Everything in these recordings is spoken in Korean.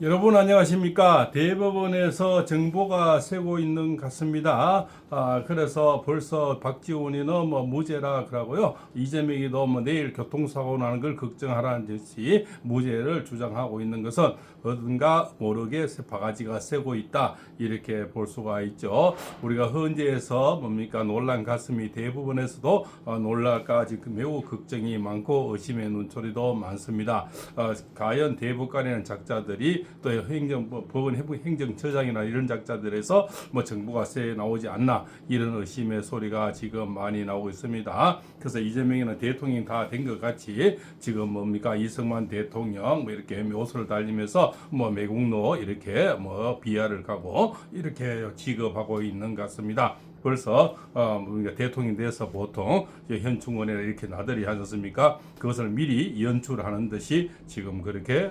여러분 안녕하십니까? 대법원에서 정보가 새고 있는 것 같습니다. 그래서 벌써 박지원이는 무죄라 그러고요. 이재명이도 내일 교통사고 나는 걸 걱정하라는 듯이 무죄를 주장하고 있는 것은 어딘가 모르게 바가지가 새고 있다. 이렇게 볼 수가 있죠. 우리가 헌재에서 논란 갔음이 대부분에서도 논란까지 매우 걱정이 많고 의심의 눈초리도 많습니다. 과연 대법관이라는 작자들이 또 법원 행정처장이나 이런 작자들에서 정보가 새 나오지 않나 이런 의심의 소리가 지금 많이 나오고 있습니다. 그래서 이재명이는 대통령이 다 된 것 같이 지금 이승만 대통령 이렇게 묘수를 달리면서 매국노 이렇게 비하를 가고 이렇게 취급하고 있는 것 같습니다. 벌써 대통령이 돼서 보통 현충원에 이렇게 나들이 하지 않습니까? 그것을 미리 연출하는 듯이 지금 그렇게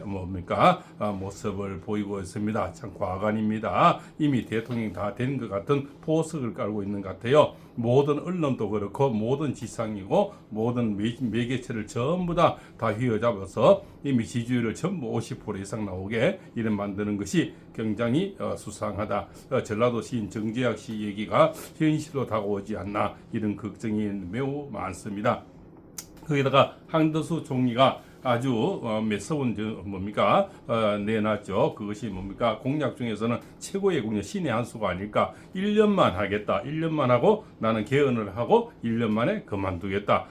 모습을 보이고 있습니다. 참 과간입니다. 이미 대통령이 다 된 것 같은 포석을 깔고 있는 것 같아요. 모든 언론도 그렇고 모든 지상이고 모든 매개체를 전부 다 휘어잡아서 이미 지지율을 전부 50% 이상 나오게 이런 만드는 것이 굉장히 수상하다. 전라도 시인 정재학 씨 얘기가 현실로 다가오지 않나 이런 걱정이 매우 많습니다. 거기다가 한덕수 총리가 아주 매서운 내놨죠. 그것이 공약 중에서는 최고의 공약 신의 한 수가 아닐까. 1년만 하겠다. 1년만 하고 나는 개헌을 하고 1년 만에 그만두겠다.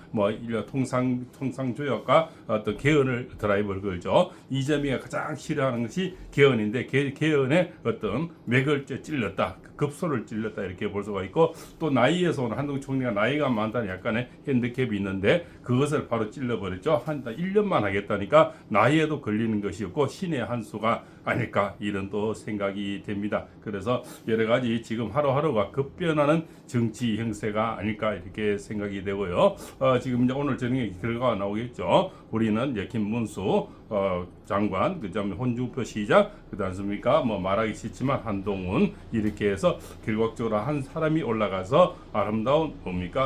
통상조약과 어떤 개헌을 드라이브를 걸죠. 이재명이 가장 싫어하는 것이 개헌인데 개헌의 어떤 맥을 찔렀다. 급소를 찔렀다 이렇게 볼 수가 있고 또 나이에서 오는 한동훈 총리가 나이가 많다는 약간의 핸디캡이 있는데 그것을 바로 찔러버렸죠. 한 1년만 하겠다니까 나이에도 걸리는 것이었고 신의 한 수가 아닐까 이런 또 생각이 됩니다. 그래서 여러 가지 지금 하루하루가 급변하는 정치 형세가 아닐까 이렇게 생각이 되고요. 지금 이제 오늘 저녁에 결과가 나오겠죠. 우리는 이제 김문수 장관, 그다음에 홍준표 시장, 그다음입니까? 말하기 싫지만 한동훈 이렇게 해서 결과적으로 한 사람이 올라가서 아름다운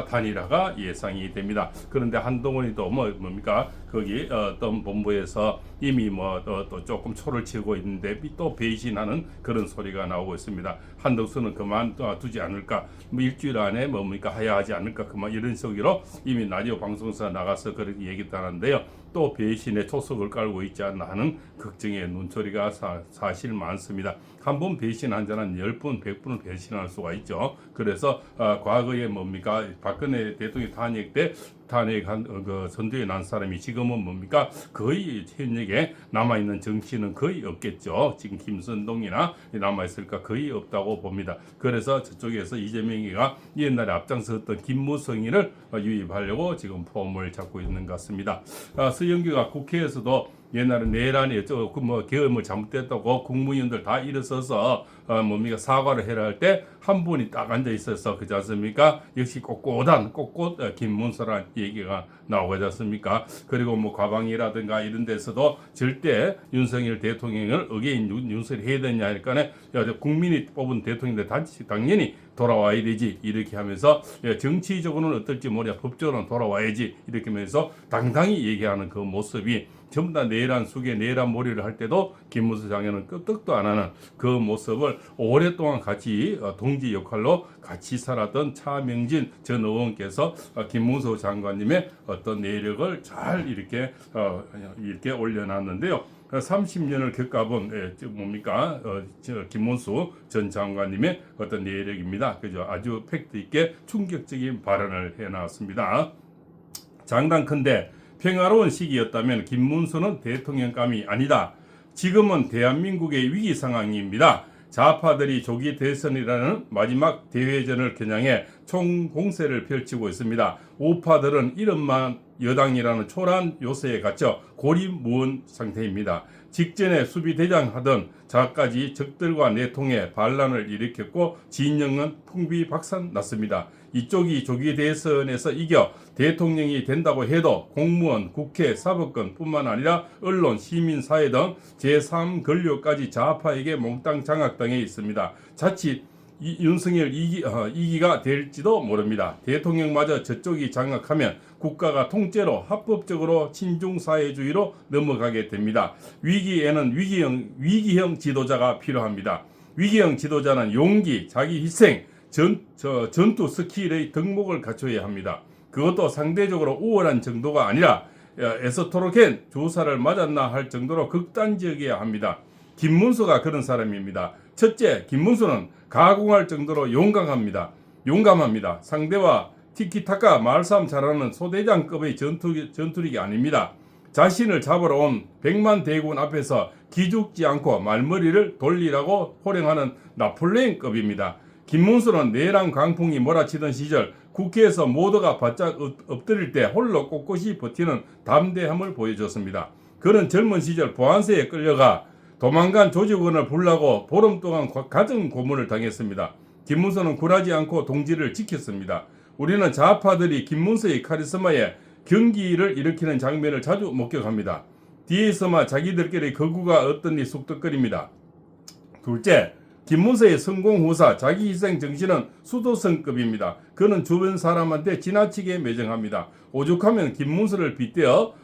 단일화가 예상이 됩니다. 그런데 한동훈이 또 거기 어떤 본부에서 이미 또 조금 초를 치고 있는데 또 배신하는 그런 소리가 나오고 있습니다. 한덕수는 그만두지 않을까, 일주일 안에 하야하지 않을까, 이런 식으로 이미 라디오 방송사 나가서 그렇게 얘기했다는데요. 또 배신의 초석을 깔고 있지 않나 하는 걱정의 눈초리가 사실 많습니다. 한 번 배신한 자는 10번, 100번을 배신할 수가 있죠. 그래서 과거에 박근혜 대통령 탄핵 때 탄핵한 선두에 난 사람이 지금은 거의 현역에 남아있는 정치인은 거의 없겠죠. 지금 김선동이나 남아있을까 거의 없다고 봅니다. 그래서 저쪽에서 이재명이가 옛날에 앞장섰던 김무성이를 유입하려고 지금 폼을 잡고 있는 것 같습니다. 서영규가 국회에서도 옛날에 내란에 계엄을 잘못됐다고 국무위원들 다 일어서서 사과를 해라 할 때 한 분이 딱 앉아 있어서 그렇지 않습니까? 역시 꼿꼿한 김문수라는 얘기가 나오지 않습니까? 그리고 과방이라든가 이런 데서도 절대 윤석열 대통령을 어게인 윤석열이 해야 되냐 하니까 국민이 뽑은 대통령인데 당연히 돌아와야 되지 이렇게 하면서 정치적으로는 어떨지 모르냐 법적으로는 돌아와야지 이렇게 하면서 당당히 얘기하는 그 모습이 전부 다 내란 숙에 내란 몰이를 할 때도 김문수 장관은 끄떡도 안 하는 그 모습을 오랫동안 같이 동지 역할로 같이 살았던 차명진 전 의원께서 김문수 장관님의 어떤 내력을 잘 이렇게 올려놨는데요. 30년을 겪어본 김문수 전 장관님의 어떤 내력입니다. 그죠? 아주 팩트 있게 충격적인 발언을 해놨습니다. 장단컨대 평화로운 시기였다면 김문수는 대통령감이 아니다. 지금은 대한민국의 위기 상황입니다. 좌파들이 조기 대선이라는 마지막 대회전을 겨냥해 총공세를 펼치고 있습니다. 우파들은 이름만 여당이라는 초란 요새에 갇혀 고립무원 상태입니다. 직전에 수비대장 하던 자까지 적들과 내통해 반란을 일으켰고 진영은 풍비박산 났습니다. 이쪽이 조기 대선에서 이겨 대통령이 된다고 해도 공무원, 국회, 사법권 뿐만 아니라 언론, 시민사회 등 제3권력까지 좌파에게 몽땅 장악당해 있습니다. 자칫 윤석열 2기가 될지도 모릅니다. 대통령마저 저쪽이 장악하면 국가가 통째로 합법적으로 친중사회주의로 넘어가게 됩니다. 위기에는 위기형 지도자가 필요합니다. 위기형 지도자는 용기, 자기 희생, 전투 스킬의 덕목을 갖춰야 합니다. 그것도 상대적으로 우월한 정도가 아니라 에스토로겐 주사를 맞았나 할 정도로 극단적이어야 합니다. 김문수가 그런 사람입니다. 첫째, 김문수는 가공할 정도로 용감합니다. 상대와 티키타카 말싸움 잘하는 소대장급의 전투력이 아닙니다. 자신을 잡으러 온 100만 대군 앞에서 기죽지 않고 말머리를 돌리라고 호령하는 나폴레옹급입니다. 김문수는 내랑 강풍이 몰아치던 시절 국회에서 모두가 바짝 엎드릴 때 홀로 꼿꼿이 버티는 담대함을 보여줬습니다. 그는 젊은 시절 보안세에 끌려가 도망간 조직원을 불라고 보름 동안 가정 고문을 당했습니다. 김문수는 굴하지 않고 동지를 지켰습니다. 우리는 좌파들이 김문수의 카리스마에 경기를 일으키는 장면을 자주 목격합니다. 뒤에서만 자기들끼리 거구가 어떠니 쑥덕거립니다. 둘째, 김문수의 성공 후사 자기 희생 정신은 수도성급입니다. 그는 주변 사람한테 지나치게 매정합니다. 오죽하면 김문수를 빗대어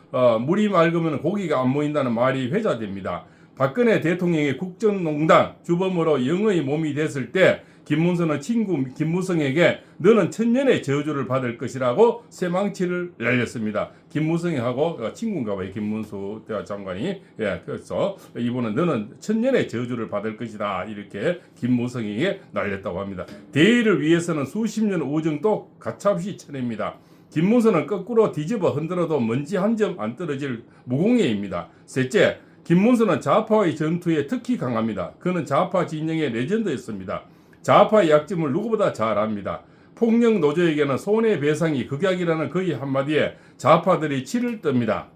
물이 맑으면 고기가 안 모인다는 말이 회자됩니다. 박근혜 대통령의 국정농단 주범으로 영의 몸이 됐을 때 김문수는 친구 김무성에게 너는 천년의 저주를 받을 것이라고 쇠망치를 날렸습니다. 김무성하고 친구인가 봐요. 김문수 장관이. 그래서 이분은 너는 천년의 저주를 받을 것이다. 이렇게 김무성에게 날렸다고 합니다. 대의를 위해서는 수십 년 우정도 가차없이 쳐냅니다. 김문수는 거꾸로 뒤집어 흔들어도 먼지 한 점 안 떨어질 무공예입니다. 셋째, 김문수는 좌파의 전투에 특히 강합니다. 그는 좌파 진영의 레전드였습니다. 좌파의 약점을 누구보다 잘 압니다. 폭력 노조에게는 손해배상이 극약이라는 그의 한마디에 좌파들이 치를 뜹니다.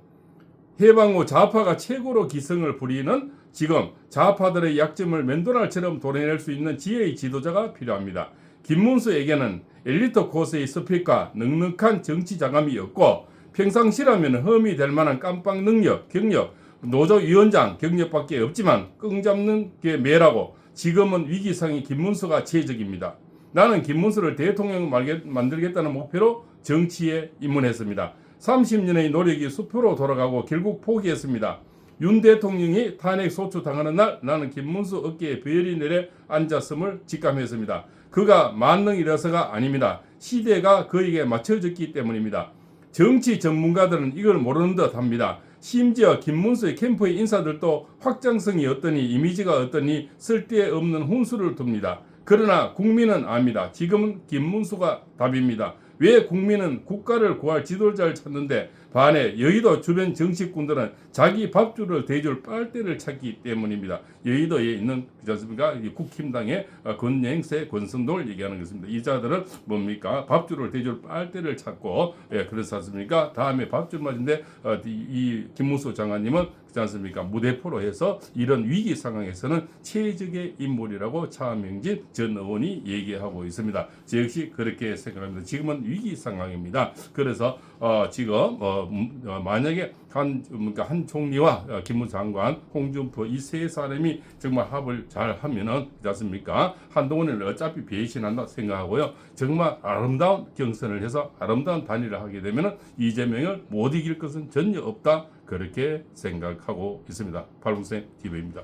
해방 후 좌파가 최고로 기승을 부리는 지금 좌파들의 약점을 맨도날처럼 도려낼 수 있는 지혜의 지도자가 필요합니다. 김문수에게는 엘리트 코스의 스펙과 넉넉한 정치 자감이 없고 평상시라면 흠이 될 만한 깜빡 능력, 경력, 노조위원장 경력밖에 없지만 끈 잡는 게 매라고 지금은 위기상이 김문수가 최적입니다. 나는 김문수를 대통령 만들겠다는 목표로 정치에 입문했습니다. 30년의 노력이 수표로 돌아가고 결국 포기했습니다. 윤 대통령이 탄핵 소추 당하는 날 나는 김문수 어깨에 별이 내려 앉았음을 직감했습니다. 그가 만능이라서가 아닙니다. 시대가 그에게 맞춰졌기 때문입니다. 정치 전문가들은 이걸 모르는 듯 합니다. 심지어 김문수의 캠프의 인사들도 확장성이 어떠니 이미지가 어떠니 쓸데없는 훈수를 둡니다. 그러나 국민은 압니다. 지금은 김문수가 답입니다. 왜 국민은 국가를 구할 지도자를 찾는데 반해 여의도 주변 정치꾼들은 자기 밥줄을 대줄 빨대를 찾기 때문입니다. 여의도에 있는 그렇지 않습니까? 국힘당의 권영세, 권성동을 얘기하는 것입니다. 이 자들은 뭡니까? 밥줄을 대줄 빨대를 찾고 그렇지 않습니까? 다음에 밥줄 맞은데 이 김문수 장관님은 그렇지 않습니까? 무대포로 해서 이런 위기 상황에서는 최적의 인물이라고 차명진 전 의원이 얘기하고 있습니다. 저 역시 그렇게 생각합니다. 지금은 위기 상황입니다. 그래서 지금 만약에 한 총리와 김문수 장관, 홍준표 이 세 사람이 정말 합을 잘 하면은 그렇지 않습니까? 한동훈을 어차피 배신한다 생각하고요. 정말 아름다운 경선을 해서 아름다운 단일을 하게 되면은 이재명을 못 이길 것은 전혀 없다. 그렇게 생각하고 있습니다. 팔국생 TV입니다.